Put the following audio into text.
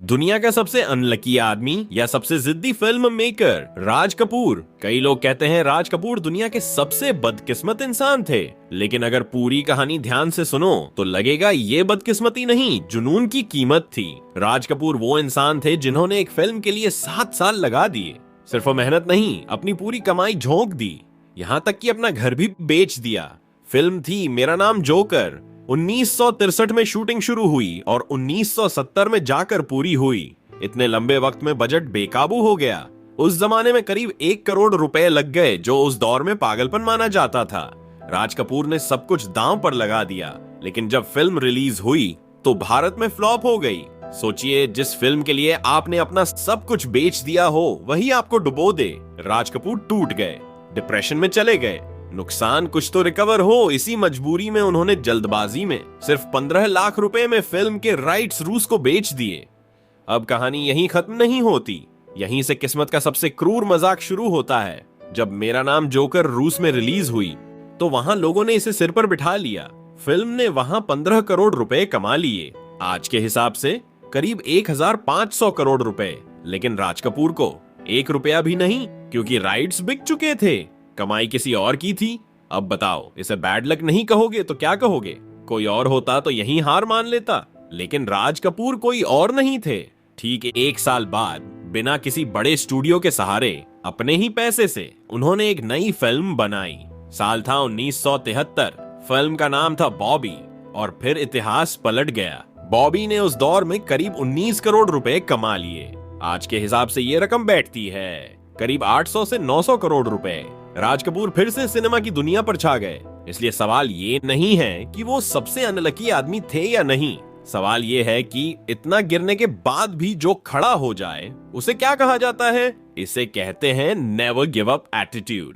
दुनिया का सबसे अनलकी आदमी या सबसे जिद्दी फिल्म मेकर राज कपूर। कई लोग कहते हैं राज कपूर दुनिया के सबसे बदकिस्मत इंसान थे, लेकिन अगर पूरी कहानी ध्यान से सुनो तो लगेगा ये बदकिस्मती नहीं, जुनून की कीमत थी। राज कपूर वो इंसान थे जिन्होंने एक फिल्म के लिए 7 साल लगा दिए। सिर्फ मेहनत नहीं, अपनी पूरी कमाई झोंक दी, यहाँ तक कि अपना घर भी बेच दिया। फिल्म थी मेरा नाम जोकर। 1963 में शूटिंग शुरू हुई और 1970 में जाकर पूरी हुई। इतने लंबे वक्त में बजट बेकाबू हो गया। उस जमाने में करीब 1 करोड़ रुपए लग गए, जो उस दौर में पागलपन माना जाता था। राज कपूर ने सब कुछ दांव पर लगा दिया, लेकिन जब फिल्म रिलीज हुई तो भारत में फ्लॉप हो गई। सोचिए, जिस फिल्म के लिए आपने अपना सब कुछ बेच दिया हो वही आपको डुबो दे। राज कपूर टूट गए, डिप्रेशन में चले गए। नुकसान कुछ तो रिकवर हो, इसी मजबूरी में उन्होंने जल्दबाजी में सिर्फ 15 लाख रुपए में फिल्म के राइट्स रूस को बेच दिए। अब कहानी यहीं खत्म नहीं होती, यहीं से किस्मत का सबसे क्रूर मजाक शुरू होता है। जब मेरा नाम जोकर रूस में रिलीज हुई तो वहां लोगों ने इसे सिर पर बिठा लिया। फिल्म ने वहां 15 करोड़ रुपए कमा लिए, आज के हिसाब से करीब 1500 करोड़ रुपए। लेकिन राज कपूर को 1 रुपया भी नहीं, क्योंकि राइट्स बिक चुके थे, कमाई किसी और की थी। अब बताओ, इसे बैड लक नहीं कहोगे तो क्या कहोगे? कोई और होता तो यहीं हार मान लेता, लेकिन राज कपूर कोई और नहीं थे। ठीक 1 साल बाद, बिना किसी बड़े स्टूडियो के सहारे, अपने ही पैसे से उन्होंने एक नई फिल्म बनाई। साल था 1973। फिल्म का नाम था बॉबी, और फिर इतिहास पलट गया। बॉबी ने उस दौर में करीब 19 करोड़ रुपए कमा लिए। आज के हिसाब से ये रकम बैठती है करीब 800 से 900 करोड़ रुपए। राज कपूर फिर से सिनेमा की दुनिया पर छा गए। इसलिए सवाल ये नहीं है कि वो सबसे अनलकी आदमी थे या नहीं, सवाल ये है कि इतना गिरने के बाद भी जो खड़ा हो जाए उसे क्या कहा जाता है? इसे कहते हैं नेवर गिव अप एटीट्यूड।